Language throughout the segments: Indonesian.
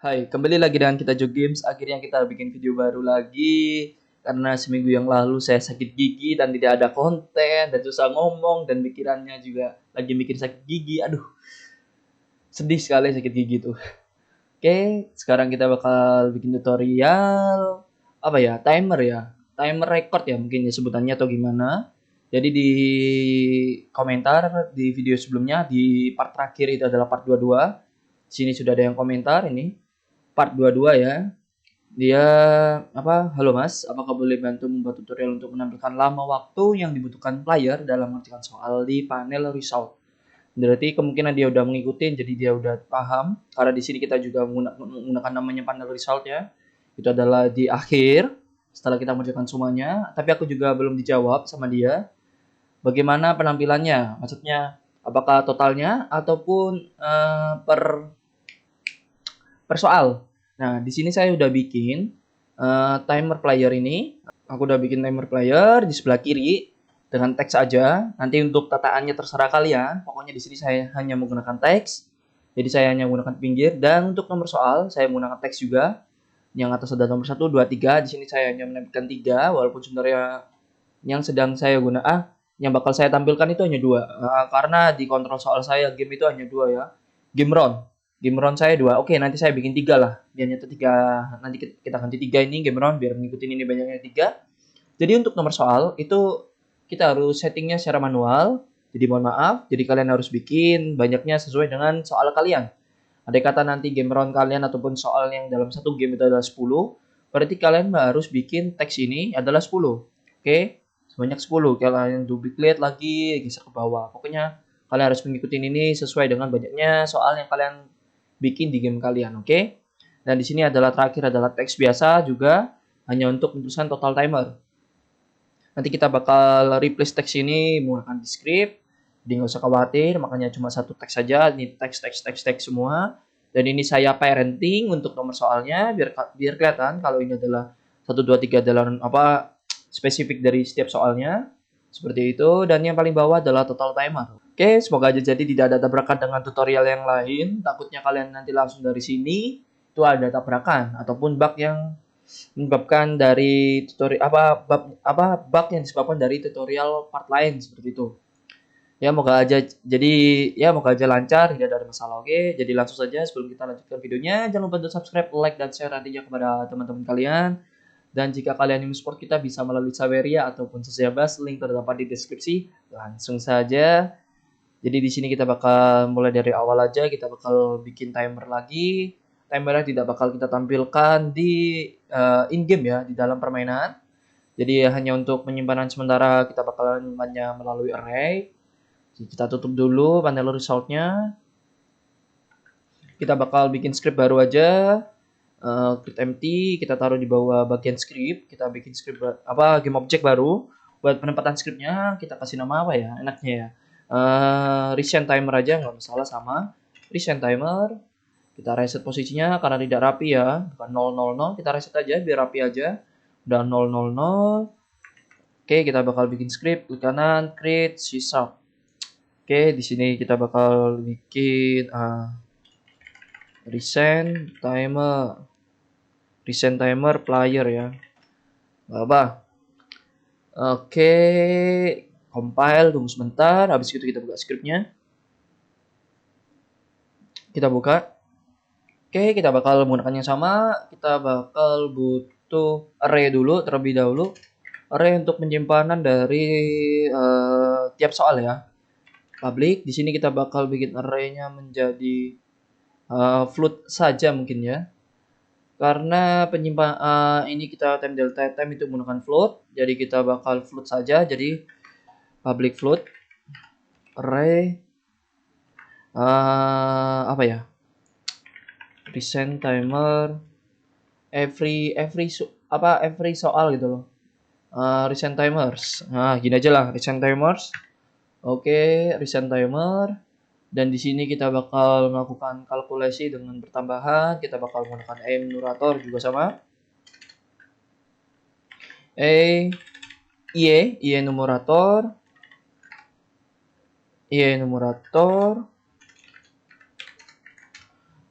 Hai, kembali lagi dengan kita Jo Games. Akhirnya kita bikin video baru lagi karena seminggu yang lalu saya sakit gigi dan tidak ada konten dan susah ngomong dan pikirannya juga lagi mikir sakit gigi. Aduh, sedih sekali sakit gigi tuh. Oke, sekarang kita bakal bikin tutorial apa ya? Timer ya. Timer record ya mungkin ya sebutannya atau gimana. Jadi di komentar di video sebelumnya di part terakhir itu adalah part 22. Di sini sudah ada yang komentar ini part 22 ya. Dia apa? Halo Mas, apakah boleh bantu membuat tutorial untuk menampilkan lama waktu yang dibutuhkan player dalam mengerjakan soal di panel result? Berarti kemungkinan dia udah mengikuti, jadi dia udah paham. Karena di sini kita juga menggunakan namanya panel result ya. Itu adalah di akhir setelah kita mengerjakan semuanya. Tapi aku juga belum dijawab sama dia. Bagaimana penampilannya? Maksudnya apakah totalnya ataupun per soal. Nah, di sini saya udah bikin timer player ini. Aku udah bikin timer player di sebelah kiri dengan teks aja. Nanti untuk tataannya terserah kalian. Pokoknya di sini saya hanya menggunakan teks. Jadi saya hanya menggunakan pinggir dan untuk nomor soal saya menggunakan teks juga. Yang atas ada nomor 1, 2, 3. Di sini saya hanya menampilkan 3 walaupun sebenarnya yang sedang saya yang bakal saya tampilkan itu hanya 2. Karena di kontrol soal saya game itu hanya 2 ya. Game round. Game round saya 2. Oke, nanti saya bikin 3 lah. Biar nyata 3. Nanti kita ganti 3 ini game round biar ngikutin ini banyaknya 3. Jadi untuk nomor soal itu kita harus settingnya secara manual. Jadi mohon maaf, jadi kalian harus bikin banyaknya sesuai dengan soal kalian. Andai kata nanti game round kalian ataupun soal yang dalam satu game itu adalah 10, berarti kalian harus bikin teks ini adalah 10. Oke, sebanyak 10. Kalian duplicate lagi, geser ke bawah. Pokoknya kalian harus mengikuti ini sesuai dengan banyaknya soal yang kalian bikin di game kalian, oke? Dan di sini adalah terakhir adalah teks biasa juga hanya untuk menuliskan total timer. Nanti kita bakal replace teks ini menggunakan script. Jadi nggak usah khawatir, makanya cuma satu teks saja. Ini teks semua. Dan ini saya parenting untuk nomor soalnya biar kelihatan kalau ini adalah 1, 2, 3 adalah apa spesifik dari setiap soalnya. Seperti itu. Dan yang paling bawah adalah total timer. Oke, semoga aja jadi tidak ada tabrakan dengan tutorial yang lain. Takutnya kalian nanti langsung dari sini itu ada tabrakan ataupun bug yang menyebabkan dari tutorial bug yang disebabkan dari tutorial part lain seperti itu. Ya moga aja lancar, tidak ada masalah. Oke, jadi langsung saja sebelum kita lanjutkan videonya, jangan lupa untuk subscribe, like dan share nantinya kepada teman-teman kalian. Dan jika kalian ingin support kita bisa melalui Saweria ataupun Sosiabas, link terdapat di deskripsi. Langsung saja. Jadi di sini kita bakal mulai dari awal aja, kita bakal bikin timer lagi. Timernya tidak bakal kita tampilkan di in-game ya, di dalam permainan. Jadi hanya untuk penyimpanan sementara kita bakalan menyimpannya melalui array. Jadi kita tutup dulu panel resultnya. Kita bakal bikin script baru aja. Create empty, kita taruh di bawah bagian script. Kita bikin script game object baru. Buat penempatan scriptnya kita kasih nama apa ya? Enaknya ya. Recent timer aja nggak masalah sama recent timer. Kita reset posisinya karena tidak rapi ya, bukan 000, kita reset aja biar rapi aja. Udah 000. Oke, kita bakal bikin script klik kanan create C#. Oke, di sini kita bakal bikin recent timer player ya. Gak apa. Oke, compile tunggu sebentar, habis itu kita buka scriptnya. Kita buka. Oke, kita bakal menggunakan yang sama. Kita bakal butuh array dulu terlebih dahulu. Array untuk penyimpanan dari tiap soal ya. Public. Di sini kita bakal bikin array-nya menjadi float saja mungkin ya. Karena ini kita time delta time itu menggunakan float, jadi kita bakal float saja. Jadi public float array apa ya? Recent timer every soal gitu loh. Recent timers. Nah, gini aja lah recent timers. Oke, recent timer. Dan di sini kita bakal melakukan kalkulasi dengan bertambahan. Kita bakal menggunakan enumerator juga sama. Enumerator.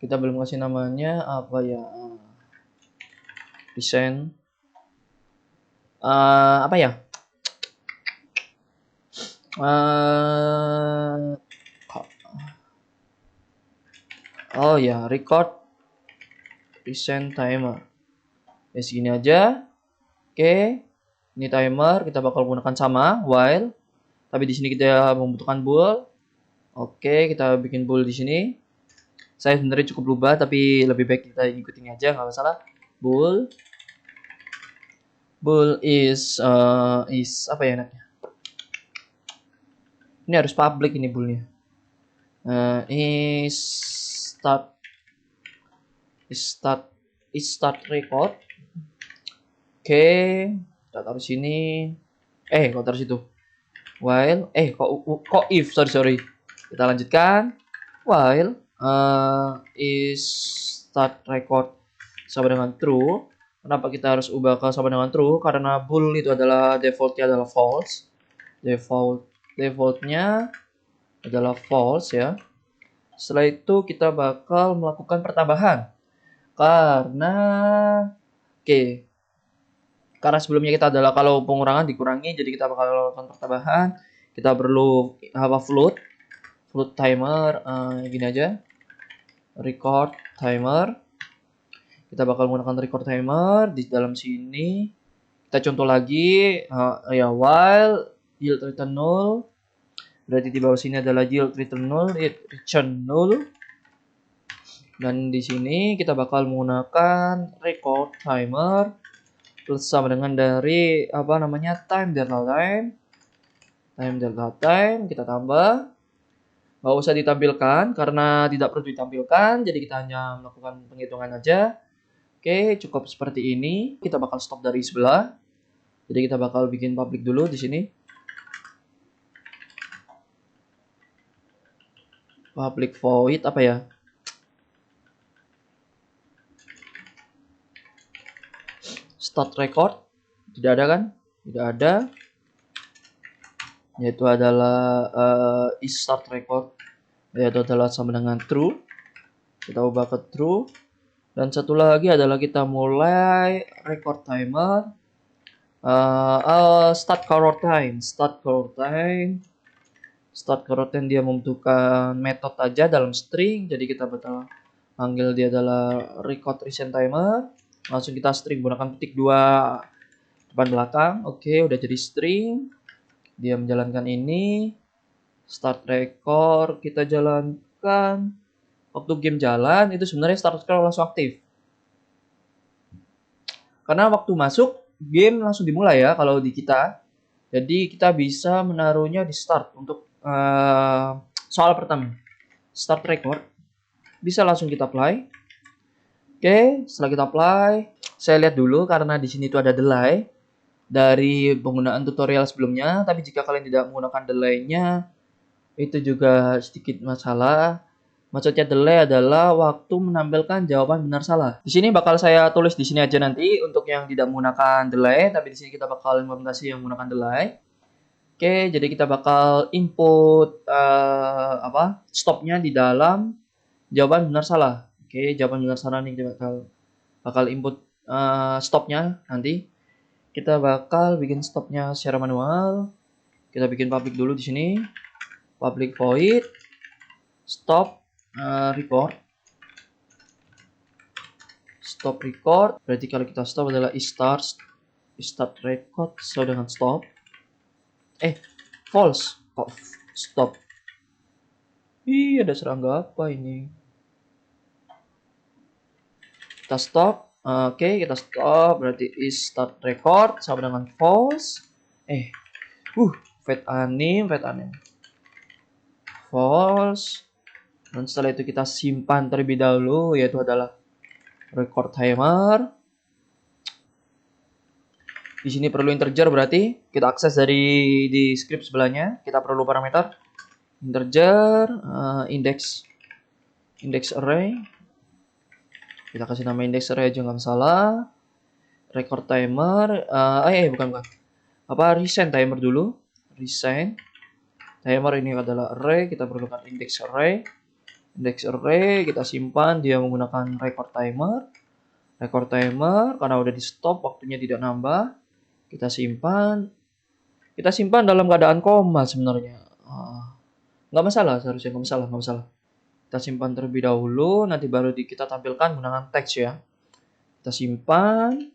Kita belum kasih namanya apa ya? Recent. Apa ya? Oh ya, record recent timer. Ya segini aja. Oke. Ini timer kita bakal gunakan sama while. Tapi di sini kita membutuhkan bool. Oke, kita bikin bool di sini. Saya sebenarnya cukup lupa tapi lebih baik kita ikutin aja, nggak masalah. Bool. Bool is apa ya enaknya? Ini harus public ini boolnya. Is start record. Oke, kita taruh sini. Kok taruh situ? While kok if sorry. Kita lanjutkan. While is start record sama dengan true. Kenapa kita harus ubah ke sama dengan true? Karena bool itu adalah defaultnya adalah false. Defaultnya adalah false ya. Setelah itu kita bakal melakukan pertambahan. Karena sebelumnya kita adalah kalau pengurangan dikurangi, jadi kita bakal melakukan pertambahan. Kita perlu float timer, gini aja, record timer. Kita bakal menggunakan record timer di dalam sini. Kita contoh lagi, ya while yield return null. Berarti di bawah sini adalah yield return null, return null. Dan di sini kita bakal menggunakan record timer plus sama dengan dari time delta time kita tambah. Nggak usah ditampilkan karena tidak perlu ditampilkan, jadi kita hanya melakukan penghitungan aja. Oke, cukup seperti ini. Kita bakal stop dari sebelah. Jadi kita bakal bikin public dulu di sini. Public void apa ya? Start record. Tidak ada kan? Tidak ada. Yaitu adalah is start record. Yaitu adalah sama dengan true. Kita ubah ke true. Dan satu lagi adalah kita mulai record timer. Start coroutine dia membutuhkan metode aja dalam string, jadi kita bakal panggil dia adalah record recent timer. Langsung kita string gunakan petik 2 depan belakang. Oke, udah jadi string. Dia menjalankan ini. Start record kita jalankan. Waktu game jalan itu sebenarnya start record langsung aktif. Karena waktu masuk game langsung dimulai ya kalau di kita. Jadi kita bisa menaruhnya di start untuk soal pertama. Start record. Bisa langsung kita apply. Oke, setelah kita apply, saya lihat dulu karena di sini itu ada delay dari penggunaan tutorial sebelumnya. Tapi jika kalian tidak menggunakan delay-nya, itu juga sedikit masalah. Maksudnya delay adalah waktu menampilkan jawaban benar salah. Di sini bakal saya tulis di sini aja nanti untuk yang tidak menggunakan delay, tapi di sini kita bakal implementasi yang menggunakan delay. Oke, jadi kita bakal input stopnya di dalam jawaban benar salah. Oke, jawaban benar salah nih kita bakal input stopnya nanti. Kita bakal bikin stopnya secara manual. Kita bikin public dulu di sini. Public void stop record. Stop record. Berarti kalau kita stop adalah start record sama dengan stop. False. Stop. Ada serangga apa ini? Kita stop. Oke, kita stop. Berarti is start record sama dengan false. Fade anim. False. Dan setelah itu kita simpan terlebih dahulu, yaitu adalah record timer. Di sini perlu integer, berarti kita akses dari di script sebelahnya. Kita perlu parameter integer index array. Kita kasih nama index array aja nggak masalah. Record timer, bukan. Recent timer dulu. Recent timer ini adalah array, kita perlukan index array. Index array kita simpan, dia menggunakan record timer. Record timer karena udah di stop, waktunya tidak nambah. Kita simpan. Kita simpan dalam keadaan koma sebenarnya. Nggak masalah, seharusnya nggak masalah, nggak masalah. Kita simpan terlebih dahulu, nanti baru kita tampilkan menggunakan teks ya. Kita simpan.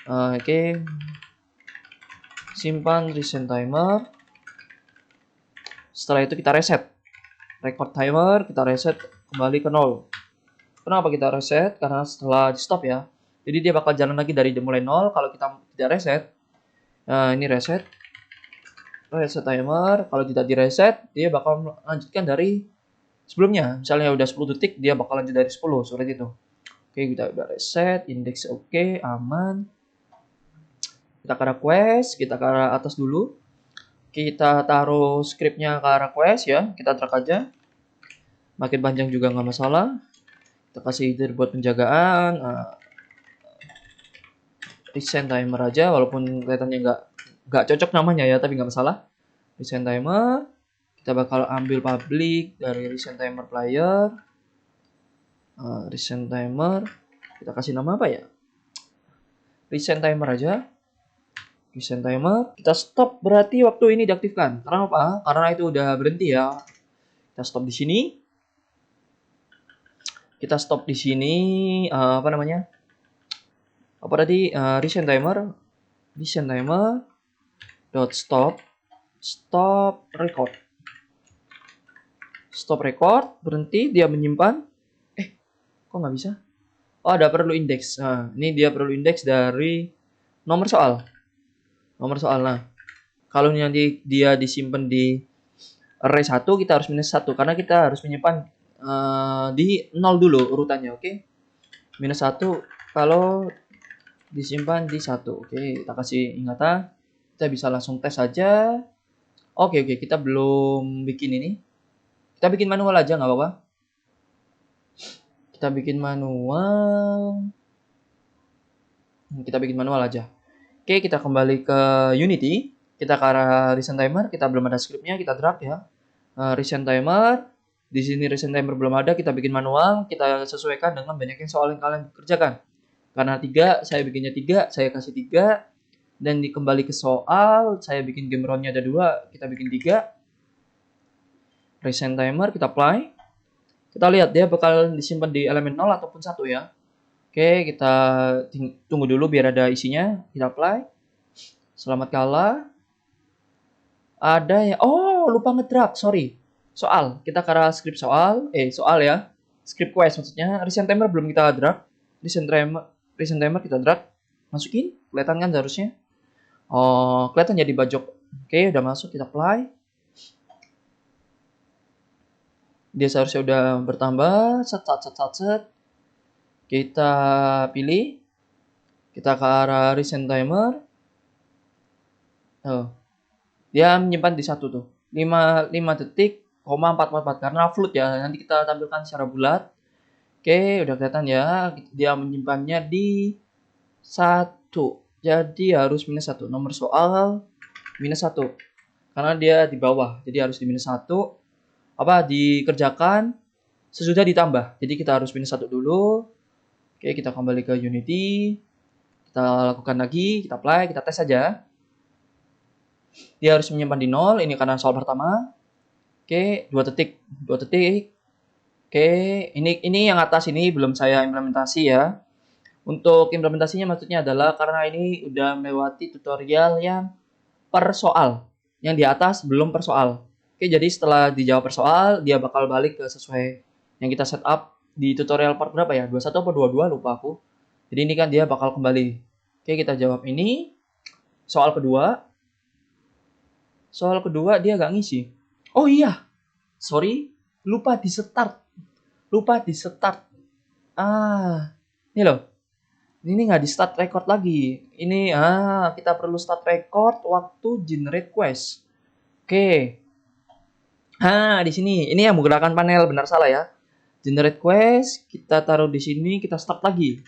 Oke. Simpan recent timer. Setelah itu kita reset. Record timer, kita reset kembali ke 0. Kenapa kita reset? Karena setelah di stop ya. Jadi dia bakal jalan lagi dari mulai 0. Kalau kita tidak reset. Nah, ini reset. Reset timer. Kalau tidak direset, dia bakal melanjutkan dari sebelumnya. Misalnya udah 10 detik, dia bakal lanjut dari 10. Seperti itu. Oke, kita udah reset. Index oke, aman. Kita ke arah quest. Kita ke arah atas dulu. Kita taruh scriptnya ke arah quest ya. Kita drag aja. Makin panjang juga nggak masalah. Kita kasih header buat penjagaan. Recent timer aja, walaupun kelihatannya nggak cocok namanya ya, tapi nggak masalah. Recent timer. Kita bakal ambil public dari recent timer player. Recent timer. Kita kasih nama apa ya? Recent timer aja. Recent timer. Kita stop berarti waktu ini diaktifkan. Karena apa? Karena itu udah berhenti ya. Kita stop di sini. Kita stop di sini. Apa namanya? Apa tadi? Recent timer. Recent timer. Dot stop. Stop record. Stop record. Berhenti. Dia menyimpan. Kok nggak bisa? Oh, ada perlu indeks. Nah, ini dia perlu indeks dari nomor soal. Nomor soal. Nah, kalau nanti dia disimpan di array 1, kita harus minus 1. Karena kita harus menyimpan di 0 dulu urutannya, oke? Minus 1 kalau disimpan di 1. Oke, kita kasih ingatan. Kita bisa langsung tes aja. Oke, kita belum bikin ini. Kita bikin manual aja, nggak apa-apa. Kita bikin manual. Kita bikin manual aja. Oke, kita kembali ke Unity. Kita ke arah recent timer. Kita belum ada scriptnya, kita drag ya. Recent timer. Di sini recent timer belum ada, kita bikin manual. Kita sesuaikan dengan banyaknya soal yang kalian kerjakan. Karena 3, saya bikinnya 3, saya kasih 3. Dan kembali ke soal, saya bikin game round-nya ada 2, kita bikin 3. Recent timer, kita apply. Kita lihat dia bakal disimpan di elemen 0 ataupun 1 ya. Oke, kita tunggu dulu biar ada isinya. Kita apply. Selamat kalah. Ada ya. Oh, lupa ngedrag, sorry. Soal. Kita ke arah script soal. Soal ya. Script quest maksudnya. Recent timer belum kita drag. Recent timer kita drag. Masukin. Kelihatan kan seharusnya. Oh, kelihatan jadi bajok. Oke, udah masuk. Kita apply. Dia seharusnya udah bertambah. Set. Kita pilih. Kita ke arah recent timer. Oh. Dia menyimpan di 1 tuh. 5 detik, 444 karena float ya. Nanti kita tampilkan secara bulat. Oke, udah kelihatan ya. Dia menyimpannya di 1. Jadi harus minus 1. Nomor soal minus 1. Karena dia di bawah. Jadi harus di minus 1. Dikerjakan sesudah ditambah. Jadi kita harus minus 1 dulu. Oke, kita kembali ke Unity. Kita lakukan lagi, kita apply, kita tes saja. Dia harus menyimpan di 0. Ini karena soal pertama. Oke, 2 detik. Oke, ini yang atas ini belum saya implementasi ya. Untuk implementasinya maksudnya adalah karena ini udah melewati tutorial yang per soal. Yang di atas belum per soal. Oke, jadi setelah dijawab per soal, dia bakal balik ke sesuai yang kita set up di tutorial part berapa ya? 21 atau 22 lupa aku. Jadi ini kan dia bakal kembali. Oke, kita jawab ini. Soal kedua. Soal kedua dia gak ngisi. Oh iya. Sorry, lupa di start. Ini loh. Ini nggak di start record lagi. Ini kita perlu start record waktu generate quest. Oke. Di sini. Ini yang menggunakan panel, benar salah ya. Generate quest, kita taruh di sini, kita start lagi.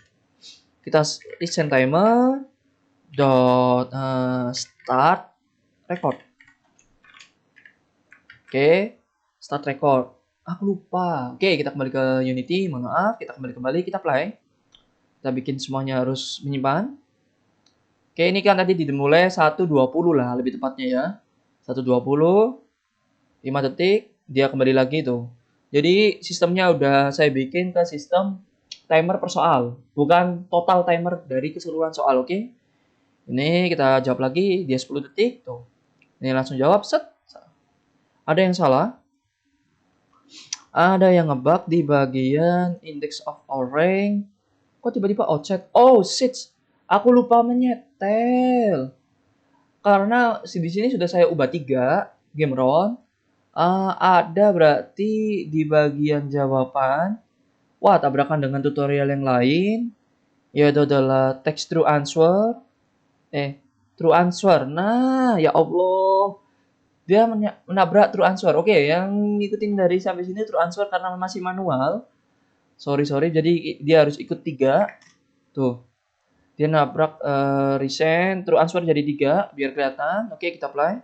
Kita recent timer dot start record. Oke, start record. Aku lupa. Oke, kita kembali ke Unity. Mohon maaf, kita kembali, kita play. Kita bikin semuanya harus menyimpan. Oke, ini kan tadi dimulai 1.20 lah, lebih tepatnya ya. 1.20, 5 detik, dia kembali lagi tuh. Jadi sistemnya udah saya bikin ke sistem timer per soal, bukan total timer dari keseluruhan soal, oke? Ini kita jawab lagi, dia 10 detik tuh. Ini langsung jawab, set. Ada yang salah. Ada yang ngebug di bagian index of array. Kok tiba-tiba outset? Oh, shit. Aku lupa menyetel. Karena di sini sudah saya ubah 3 game round. Ada berarti di bagian jawaban. Wah, tabrakan dengan tutorial yang lain. Yaitu adalah text true answer. True answer. Nah, ya Allah. Dia menabrak true answer. Oke, yang ngikutin dari sampai sini true answer karena masih manual. Sorry. Jadi dia harus ikut 3. Tuh. Dia nabrak recent, true answer jadi 3 biar kelihatan. Oke, kita play.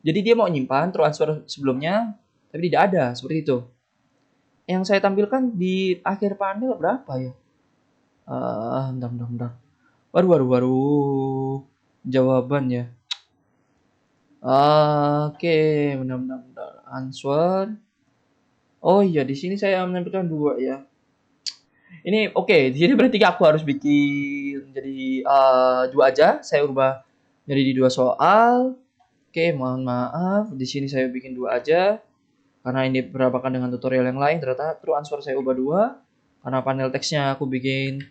Jadi dia mau nyimpan true answer sebelumnya, tapi tidak ada, seperti itu. Yang saya tampilkan di akhir panel berapa ya? Bentar. Baru. Jawabannya. Oke, benar. Answer. Oh iya, di sini saya menampilkan 2 ya. Ini oke, di sini berarti aku harus bikin jadi 2 aja. Saya ubah jadi di 2 soal. Oke, mohon maaf. Di sini saya bikin 2 aja. Karena ini berapakan dengan tutorial yang lain, ternyata true answer saya ubah 2. Karena panel teksnya aku bikin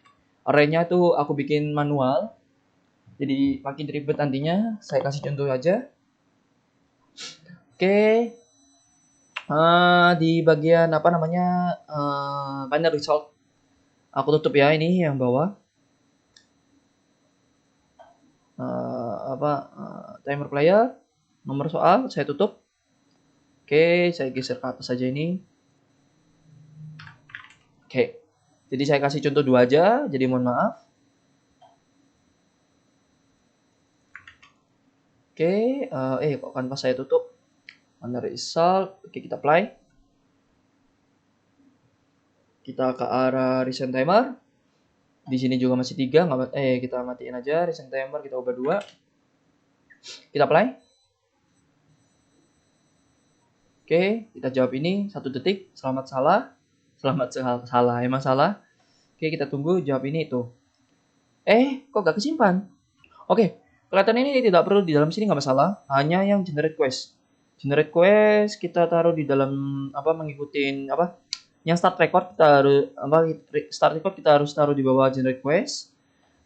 array-nya tuh aku bikin manual. Jadi makin ribet nantinya. Saya kasih contoh aja. Oke. Di bagian apa namanya final result. Aku tutup ya ini yang bawah. Timer player, nomor soal saya tutup. Oke, saya geser ke atas saja ini. Oke. Jadi saya kasih contoh 2 aja, jadi mohon maaf. Oke, kok kanvas saya tutup. Final result. Oke, kita play. Kita ke arah recent timer. Di sini juga masih 3, kita matiin aja recent timer, kita ubah 2. Kita play. Oke, kita jawab ini 1 detik. Selamat salah. Emang salah. Oke, kita tunggu jawab ini itu. Kok gak kesimpan? Oke, kelihatan ini tidak perlu di dalam sini nggak masalah. Hanya yang generate quest. Generate quest kita taruh di dalam mengikutin yang start record kita harus taruh di bawah generate quest.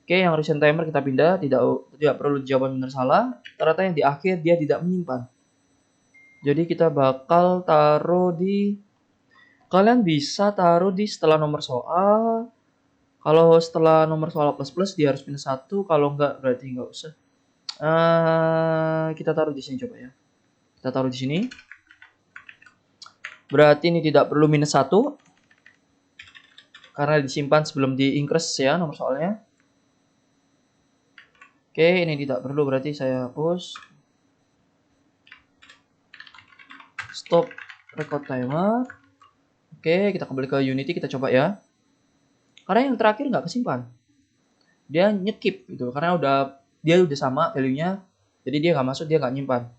Oke, yang recent timer kita pindah, tidak perlu jawaban benar salah. Ternyata yang di akhir dia tidak menyimpan. Jadi kita bakal taruh di, kalian bisa taruh di setelah nomor soal. Kalau setelah nomor soal plus dia harus minus 1. Kalau enggak berarti enggak usah. Kita taruh di sini coba ya. Kita taruh di sini. Berarti ini tidak perlu minus 1. Karena disimpan sebelum di increase ya nomor soalnya. Oke, ini tidak perlu berarti saya hapus. Stop record timer. Oke, kita kembali ke Unity, kita coba ya. Karena yang terakhir nggak kesimpan. Dia nyekip gitu, karena dia udah sama value-nya. Jadi dia nggak masuk, dia nggak nyimpan.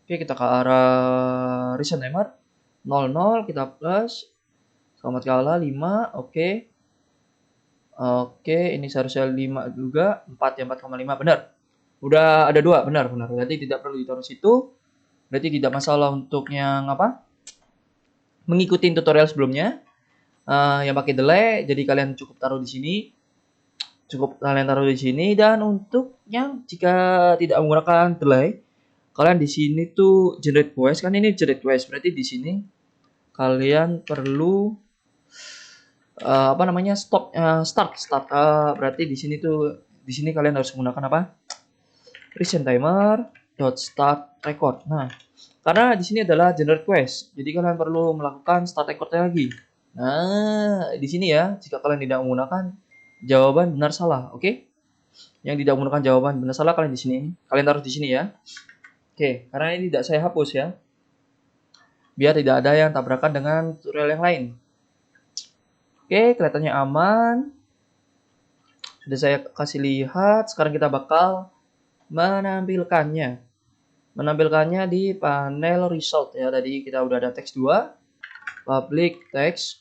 Oke, kita ke arah recent timer. 00, kita plus. Selamat kalah, 5, oke. Oke, ini seharusnya 5 juga. 4 ya, 4,5, benar. Udah ada 2, benar. Berarti tidak perlu ditaruh situ. Berarti tidak masalah untuk yang mengikuti tutorial sebelumnya. Yang pakai delay, jadi kalian cukup taruh di sini. Dan untuk yang jika tidak menggunakan delay, kalian di sini tuh generate quest, kan ini generate quest, berarti di sini kalian perlu start. Berarti di sini kalian harus menggunakan recent timer .start record. Nah, karena di sini adalah generate quest, jadi kalian perlu melakukan start recordnya lagi. Nah, di sini ya, jika kalian tidak menggunakan jawaban benar salah, oke? Yang tidak menggunakan jawaban benar salah kalian di sini. Kalian taruh di sini ya. Oke, karena ini tidak saya hapus ya. biar tidak ada yang tabrakan dengan tutorial yang lain. Oke, kelihatannya aman. Sudah saya kasih lihat. Sekarang kita bakal menampilkannya. Menampilkannya di panel result ya. Tadi kita udah ada teks 2, public text.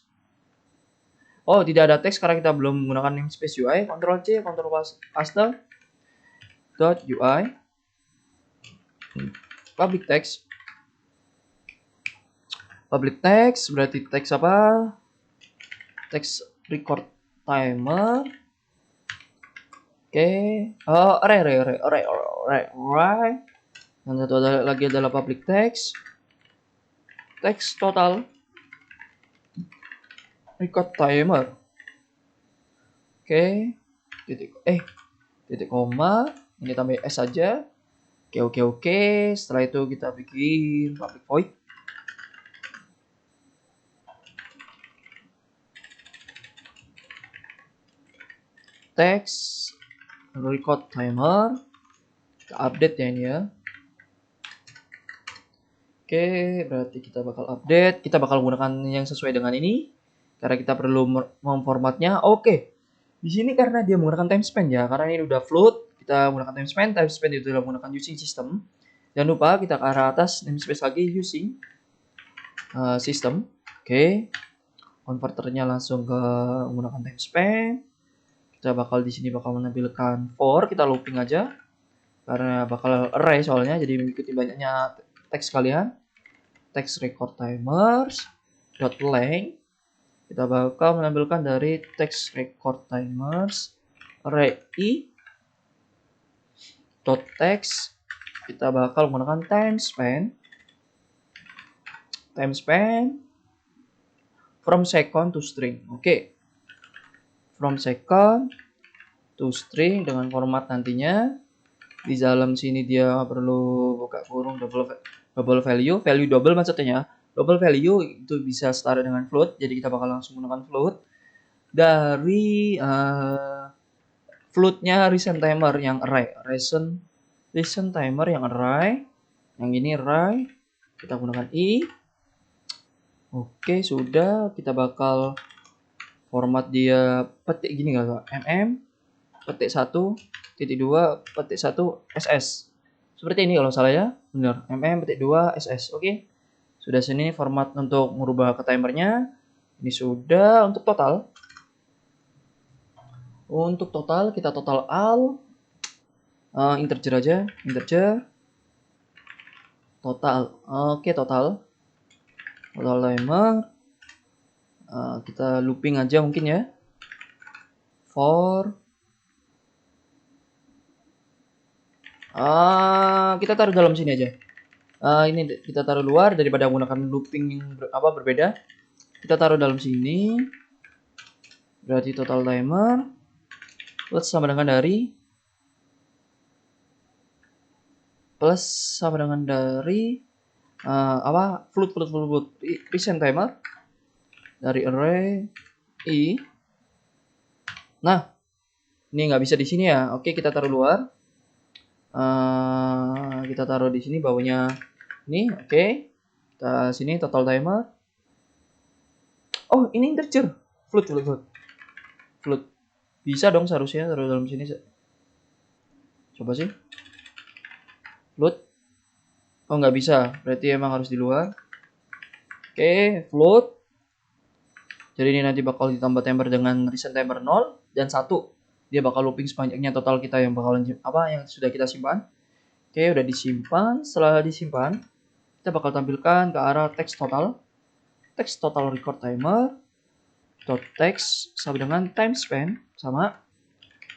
Oh, tidak ada teks karena kita belum menggunakan namespace UI. Ctrl C, Ctrl paste dot UI public text. Public text berarti teks apa? Teks record timer. Oke. Oh, array. Yang satu lagi adalah public text. Text total record timer. Oke. Titik koma. Ini tambah S saja. Oke. Setelah itu kita bikin public void. Text record timer. Kita update ya ini ya. Oke, berarti kita bakal update. Kita bakal menggunakan yang sesuai dengan ini. Karena kita perlu memformatnya. Oke. Di sini karena dia menggunakan timespan ya. Karena ini udah float. Kita menggunakan timespan. Timespan itu adalah menggunakan using system. Jangan lupa kita ke arah atas namespace lagi using system. Oke. Converternya langsung ke menggunakan timespan. Kita bakal di sini bakal menampilkan for. Kita looping aja. Karena bakal array soalnya. Jadi mengikuti banyaknya teks kalian. Text record timers dot length kita bakal menampilkan dari text record timers array i dot text kita bakal menggunakan timespan from second to string. Oke. From second to string dengan format nantinya di dalam sini dia perlu buka kurung double value double maksudnya. Double value itu bisa setara dengan float. Jadi kita bakal langsung menggunakan float dari floatnya recent timer yang array. Recent timer yang array. Yang ini array. Kita gunakan i. Oke, sudah. Kita bakal format dia petik gini enggak? petik 1 titik 2 petik 1 ss. Seperti ini kalau salah ya. Benar. petik 2 ss. Oke. Sudah sini format untuk merubah ke timernya. Ini sudah untuk total. Untuk total kita total all integer aja, integer total. Oke, total timer. Kita looping aja mungkin ya. For kita taruh dalam sini aja. Ini kita taruh luar daripada menggunakan looping yang berbeda. Kita taruh dalam sini. Berarti total timer plus sama dengan dari float recent timer dari array i. Nah, ini nggak bisa di sini ya. Oke, kita taruh luar. Kita taruh di sini bawahnya ini. Oke. Kita sini total timer. Oh, ini integer. Float. Bisa dong seharusnya taruh dalam sini. Coba sih. Float. Oh, nggak bisa. Berarti emang harus di luar. Oke, float. Jadi ini nanti bakal ditambah timer dengan recent timer 0 dan 1. Dia bakal looping sepanjangnya total kita yang bakalan yang sudah kita simpan. Oke, udah disimpan. Setelah disimpan, kita bakal tampilkan ke arah text total. Text total record timer dot text sama dengan timespan sama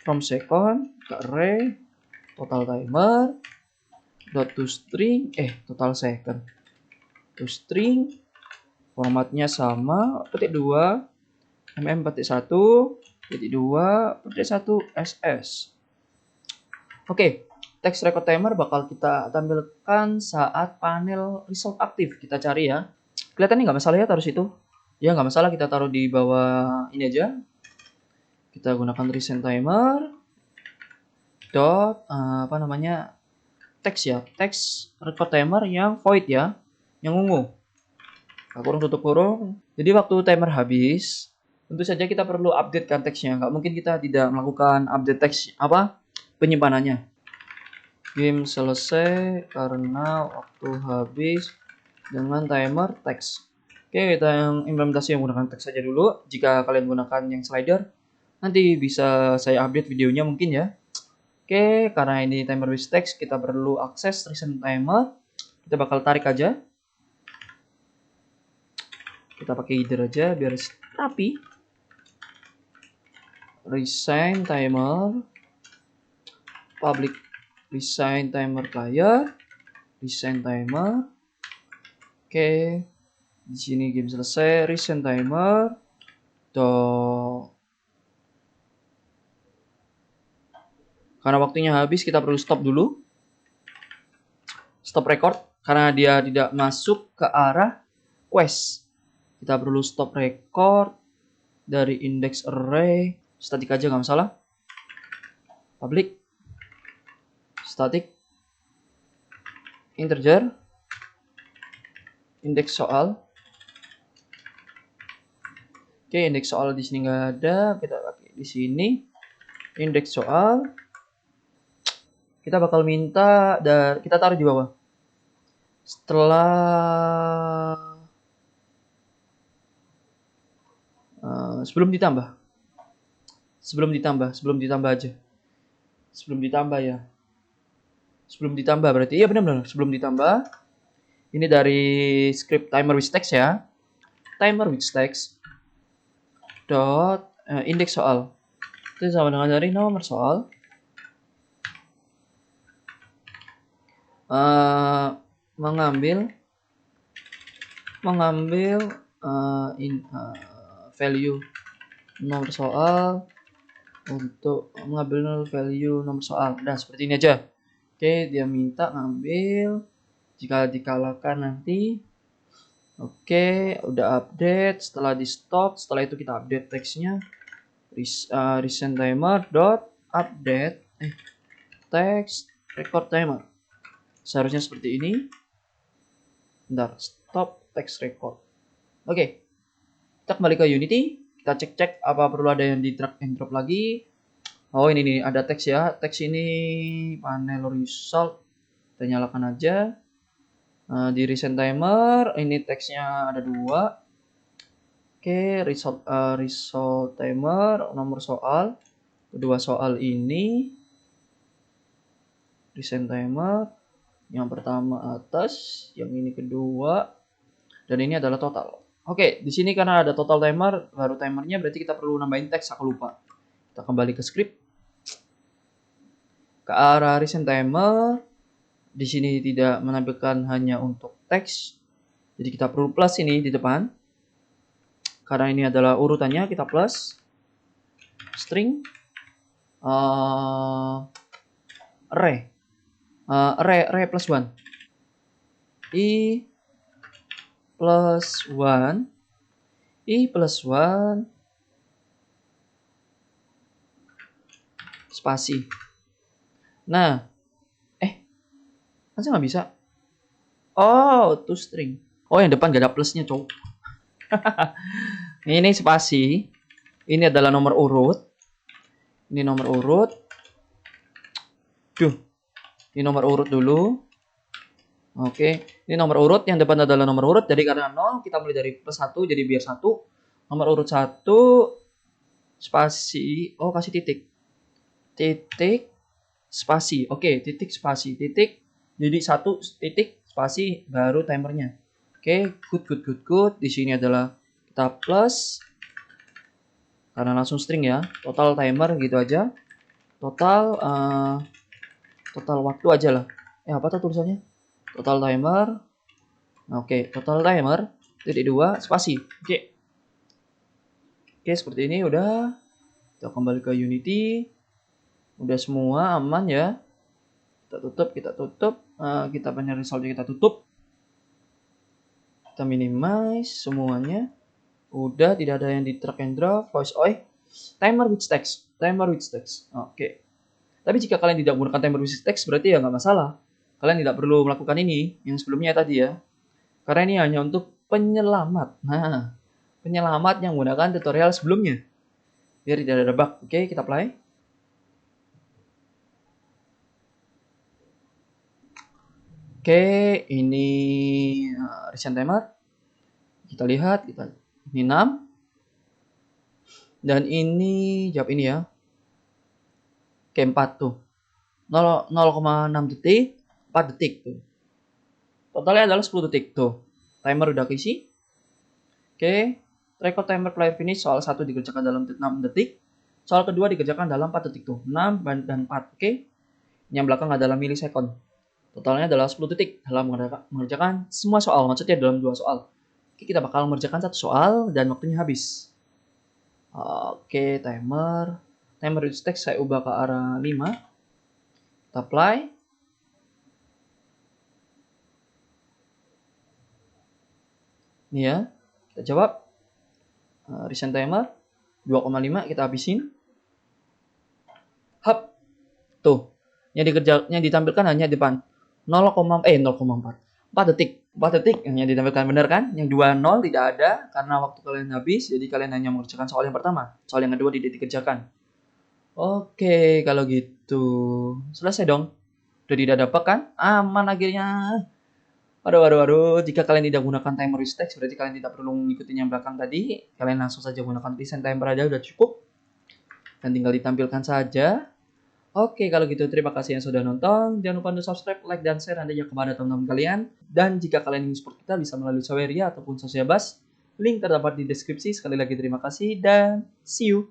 from second ke array total timer dot to string total second to string formatnya sama petik 2 petik 1 petik 2 petik 1 ss. Oke, text record timer bakal kita tampilkan saat panel result aktif. Kita cari ya. Kelihatan nggak masalah ya taruh situ? Ya nggak masalah, kita taruh di bawah ini aja. Kita gunakan recent timer dot text ya, text record timer yang void ya, yang ungu. kurung tutup kurung. Jadi waktu timer habis, tentu saja kita perlu update kan teksnya. Nggak mungkin kita tidak melakukan update teks penyimpanannya. Game selesai karena waktu habis dengan timer teks. Oke, kita yang implementasi yang menggunakan teks saja dulu. Jika kalian gunakan yang slider, nanti bisa saya update videonya mungkin ya. Oke, karena ini timer with text, kita perlu akses recent timer. Kita bakal tarik aja. Kita pakai header aja biar rapi. Resign timer, public resign timer player, resign timer. Oke, di sini game selesai. Resign timer. Karena waktunya habis, kita perlu stop dulu. Stop record karena dia tidak masuk ke arah quest. Kita perlu stop record dari index array. Static aja nggak masalah. Public static integer index soal. Oke, index soal di sini nggak ada. Kita pakai di sini index soal. Kita bakal minta dan kita taruh di bawah. Setelah sebelum ditambah aja. Sebelum ditambah ya. Sebelum ditambah berarti iya benar-benar sebelum ditambah. Ini dari script timer with text ya. Timer with text dot index soal. Itu sama dengan dari nomor soal. Mengambil value nomor soal untuk mengambil value nomor soal. Nah, seperti ini aja. Oke, dia minta ngambil jika dikalahkan nanti. Oke, udah update. Setelah di stop, setelah itu kita update teksnya. Recent timer dot update text record timer. Seharusnya seperti ini. Bentar, stop text record. Oke, kita kembali ke Unity. Kita cek-cek apa perlu ada yang di drag and drop lagi. Oh, ini nih ada teks ya. Teks ini panel result. Kita nyalakan aja. Di recent timer ini teksnya ada 2. Oke, result timer nomor soal. Kedua soal ini recent timer. Yang pertama atas, yang ini kedua, dan ini adalah total. Oke, di sini karena ada total timer, baru timernya berarti kita perlu nambahin teks, aku lupa. Kita kembali ke script. Ke arah recent timer, di sini tidak menampilkan hanya untuk teks. Jadi kita perlu plus ini di depan. Karena ini adalah urutannya, kita plus string array plus 1. I plus 1 spasi. Nah, masa nggak bisa? Oh, to string. Oh, yang depan gak ada plusnya, cowok. Ini spasi. Ini adalah nomor urut. Ini nomor urut. Ini nomor urut dulu. Oke, ini nomor urut, yang depan adalah nomor urut. Jadi karena 0, kita mulai dari plus 1, jadi biar 1. Nomor urut 1, spasi, kasih titik. Titik, spasi. Oke, titik, spasi, titik. Jadi 1 titik, spasi, baru timernya. Oke, good. Di sini adalah kita plus. Karena langsung string ya. Total timer gitu aja. Total waktu aja lah. Apa tuh tulisannya? Total timer. Oke, total timer titik 2 spasi. Oke, seperti ini udah. Kita kembali ke Unity. Udah semua aman ya. Kita tutup. Kita punya resultnya kita tutup. Kita minimize semuanya. Udah, tidak ada yang di drag and drop. Voice timer with text. Oke. Tapi jika kalian tidak menggunakan timer with text berarti ya nggak masalah. Kalian tidak perlu melakukan ini yang sebelumnya tadi ya. Karena ini hanya untuk penyelamat. Nah, penyelamat yang menggunakan tutorial sebelumnya. Biar tidak ada bug. Oke, kita play. Oke, ini recent timer. Kita lihat, ini 6. Dan ini jawab ini ya. Oke, 4 tuh. 0,6 detik, 4 detik tuh. Totalnya adalah 10 detik tuh. Timer udah keisi. Oke, record timer player finish soal 1 dikerjakan dalam 6 detik. Soal kedua dikerjakan dalam 4 detik tuh. 6 dan 4. Oke. Yang belakang adalah milisekon. Totalnya adalah 10 detik dalam mengerjakan semua soal. Maksudnya dalam 2 soal. Oke, kita bakal mengerjakan 1 soal dan waktunya habis. Oke, timer reach text saya ubah ke arah 5. Kita apply. Ini ya, kita jawab. Recent timer 2,5 kita habisin. Hap. Tuh. Yang ditampilkan hanya depan 0,4 detik. 4 detik yang ditampilkan, benar kan? Yang 20 tidak ada karena waktu kalian habis, jadi kalian hanya mengerjakan soal yang pertama. Soal yang kedua tidak dikerjakan. Oke, kalau gitu selesai dong. Udah tidak dapat kan? Aman akhirnya. Waduh. Jika kalian tidak gunakan timer reach text, berarti kalian tidak perlu mengikuti yang belakang tadi. Kalian langsung saja gunakan recent timer aja udah cukup. Dan tinggal ditampilkan saja. Oke, kalau gitu terima kasih yang sudah nonton. Jangan lupa untuk subscribe, like, dan share nantinya kepada teman-teman kalian. Dan jika kalian ingin support kita bisa melalui Saweria ataupun Sosiabas. Link terdapat di deskripsi. Sekali lagi terima kasih dan see you.